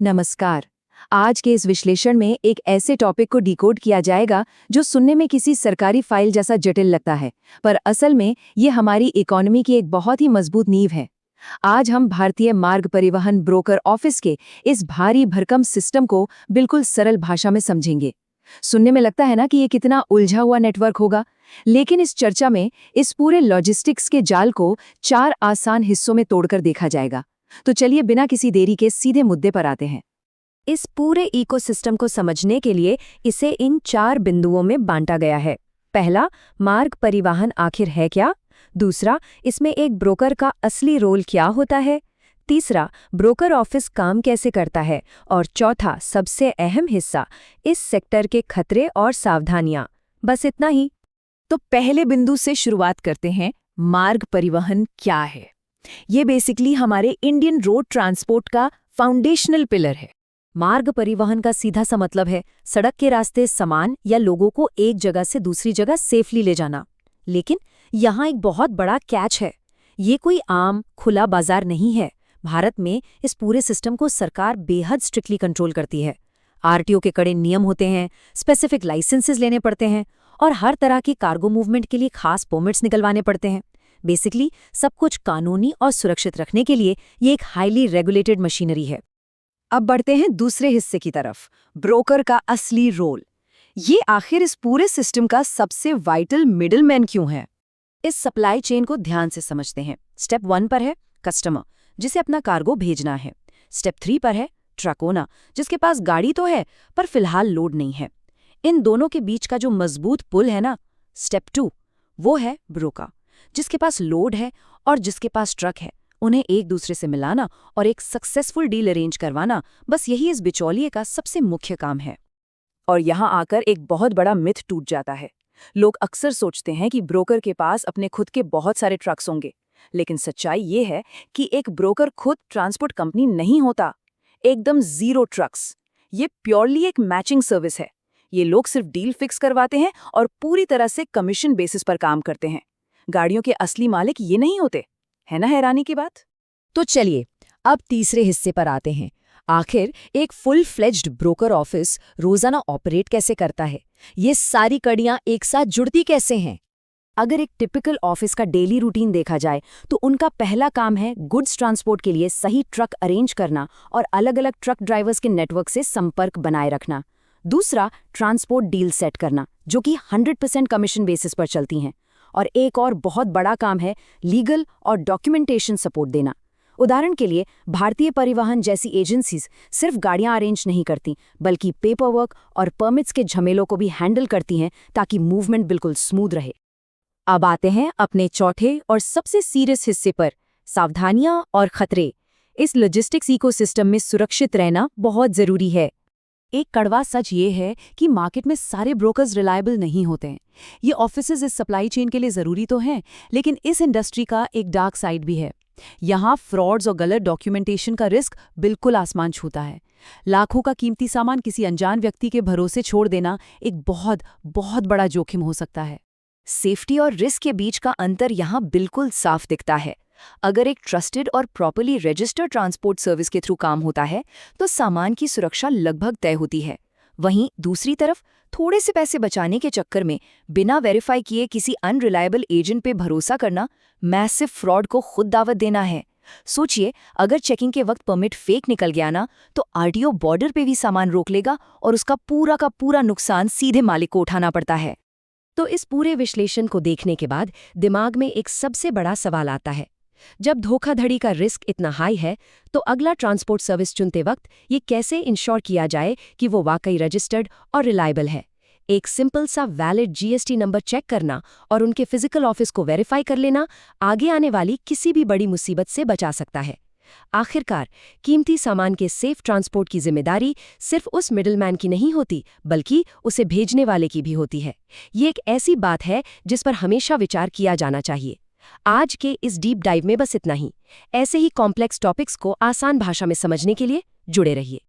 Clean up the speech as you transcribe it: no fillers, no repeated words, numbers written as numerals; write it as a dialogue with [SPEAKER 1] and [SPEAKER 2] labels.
[SPEAKER 1] नमस्कार। आज के इस विश्लेषण में एक ऐसे टॉपिक को डिकोड किया जाएगा जो सुनने में किसी सरकारी फाइल जैसा जटिल लगता है, पर असल में ये हमारी इकोनॉमी की एक बहुत ही मजबूत नींव है। आज हम भारतीय मार्ग परिवहन ब्रोकर ऑफिस के इस भारी भरकम सिस्टम को बिल्कुल सरल भाषा में समझेंगे। सुनने में लगता है ना कि ये कितना उलझा हुआ नेटवर्क होगा, लेकिन इस चर्चा में इस पूरे लॉजिस्टिक्स के जाल को 4 आसान हिस्सों में तोड़कर देखा जाएगा। तो चलिए बिना किसी देरी के सीधे मुद्दे पर आते हैं।
[SPEAKER 2] इस पूरे इकोसिस्टम को समझने के लिए इसे इन 4 बिंदुओं में बांटा गया है। पहला, मार्ग परिवहन आखिर है क्या? दूसरा, इसमें एक ब्रोकर का असली रोल क्या होता है? तीसरा, ब्रोकर ऑफिस काम कैसे करता है? और चौथा, सबसे अहम हिस्सा, इस सेक्टर के खतरे और सावधानियां। बस इतना ही।
[SPEAKER 3] तो पहले बिंदु से शुरुआत करते हैं। मार्ग परिवहन क्या है? ये बेसिकली हमारे इंडियन रोड ट्रांसपोर्ट का फाउंडेशनल पिलर है।
[SPEAKER 2] मार्ग परिवहन का सीधा सा मतलब है सड़क के रास्ते सामान या लोगों को एक जगह से दूसरी जगह सेफली ले जाना। लेकिन यहाँ एक बहुत बड़ा कैच है। ये कोई आम खुला बाजार नहीं है। भारत में इस पूरे सिस्टम को सरकार बेहद स्ट्रिक्टली कंट्रोल करती है। आरटीओ के कड़े नियम होते हैं, स्पेसिफिक लाइसेंसेस लेने पड़ते हैं और हर तरह की कार्गो मूवमेंट के लिए खास परमिट्स निकलवाने पड़ते हैं। बेसिकली सब कुछ कानूनी और सुरक्षित रखने के लिए ये एक हाईली रेगुलेटेड मशीनरी है।
[SPEAKER 1] अब बढ़ते हैं दूसरे हिस्से की तरफ, ब्रोकर का असली रोल। ये आखिर इस पूरे सिस्टम का सबसे वाइटल मिडलमैन क्यों है?
[SPEAKER 2] इस सप्लाई चेन को ध्यान से समझते हैं। स्टेप 1 पर है कस्टमर, जिसे अपना कार्गो भेजना है। स्टेप 3 पर है ट्रक ओनर, जिसके पास गाड़ी तो है पर फिलहाल लोड नहीं है। इन दोनों के बीच का जो मजबूत पुल है ना, स्टेप 2, वो है ब्रोकर, जिसके पास लोड है और जिसके पास ट्रक है। उन्हें एक दूसरे से मिलाना और एक सक्सेसफुल डील अरेंज करवाना, बस यही इस बिचौलिए का सबसे मुख्य काम है।
[SPEAKER 3] और यहाँ आकर एक बहुत बड़ा मिथ टूट जाता है। लोग अक्सर सोचते हैं कि ब्रोकर के पास अपने खुद के बहुत सारे ट्रक्स होंगे, लेकिन सच्चाई ये है कि एक ब्रोकर खुद ट्रांसपोर्ट कंपनी नहीं होता। एकदम जीरो ट्रक्स। ये प्योरली एक मैचिंग सर्विस है। ये लोग सिर्फ डील फिक्स करवाते हैं और पूरी तरह से कमीशन बेसिस पर काम करते हैं। गाड़ियों के असली मालिक ये नहीं होते। है ना हैरानी की बात?
[SPEAKER 2] तो चलिए अब तीसरे हिस्से पर आते हैं। आखिर एक फुल फ्लेज्ड ब्रोकर ऑफिस रोजाना ऑपरेट कैसे करता है? ये सारी कड़ियां एक साथ जुड़ती कैसे हैं? अगर एक टिपिकल ऑफिस का डेली रूटीन देखा जाए तो उनका पहला काम है गुड्स ट्रांसपोर्ट के लिए सही ट्रक अरेंज करना और अलग अलग ट्रक ड्राइवर्स के नेटवर्क से संपर्क बनाए रखना। दूसरा, ट्रांसपोर्ट डील सेट करना, जो कि 100% कमीशन बेसिस पर चलती हैं। और एक और बहुत बड़ा काम है लीगल और डॉक्यूमेंटेशन सपोर्ट देना। उदाहरण के लिए भारतीय परिवहन जैसी एजेंसीज सिर्फ गाड़ियां अरेंज नहीं करती, बल्कि पेपर वर्क और परमिट्स के झमेलों को भी हैंडल करती हैं ताकि मूवमेंट बिल्कुल स्मूथ रहे। अब आते हैं अपने चौथे और सबसे सीरियस हिस्से पर, सावधानियां और खतरे। इस लॉजिस्टिक्स इकोसिस्टम में सुरक्षित रहना बहुत जरूरी है।
[SPEAKER 3] एक कड़वा सच ये है कि मार्केट में सारे ब्रोकर्स रिलायबल नहीं होते हैं। ये ऑफिसेज इस सप्लाई चेन के लिए ज़रूरी तो हैं, लेकिन इस इंडस्ट्री का एक डार्क साइड भी है। यहाँ फ्रॉड्स और गलत डॉक्यूमेंटेशन का रिस्क बिल्कुल आसमान छूता है। लाखों का कीमती सामान किसी अनजान व्यक्ति के भरोसे छोड़ देना एक बहुत बहुत बड़ा जोखिम हो सकता है।
[SPEAKER 1] सेफ्टी और रिस्क के बीच का अंतर यहाँ बिल्कुल साफ दिखता है। अगर एक ट्रस्टेड और प्रॉपर्ली रजिस्टर्ड ट्रांसपोर्ट सर्विस के थ्रू काम होता है तो सामान की सुरक्षा लगभग तय होती है। वहीं दूसरी तरफ थोड़े से पैसे बचाने के चक्कर में बिना वेरीफाई किए किसी अनरिलायबल एजेंट पे भरोसा करना मैसिव फ्रॉड को खुद दावत देना है। सोचिए, अगर चेकिंग के वक्त परमिट फेक निकल गया ना, तो आरटीओ बॉर्डर पे भी सामान रोक लेगा और उसका पूरा का पूरा नुकसान सीधे मालिक को उठाना पड़ता है।
[SPEAKER 2] तो इस पूरे विश्लेषण को देखने के बाद दिमाग में एक सबसे बड़ा सवाल आता है। जब धोखाधड़ी का रिस्क इतना हाई है, तो अगला ट्रांसपोर्ट सर्विस चुनते वक्त ये कैसे इंश्योर किया जाए कि वो वाकई रजिस्टर्ड और रिलायबल है? एक सिंपल सा वैलिड जीएसटी नंबर चेक करना और उनके फिजिकल ऑफिस को वेरीफाई कर लेना आगे आने वाली किसी भी बड़ी मुसीबत से बचा सकता है। आखिरकार कीमती सामान के सेफ ट्रांसपोर्ट की जिम्मेदारी सिर्फ उस मिडलमैन की नहीं होती, बल्कि उसे भेजने वाले की भी होती है। ये एक ऐसी बात है जिस पर हमेशा विचार किया जाना चाहिए। आज के इस डीप डाइव में बस इतना ही। ऐसे ही कॉम्प्लेक्स टॉपिक्स को आसान भाषा में समझने के लिए जुड़े रहिए।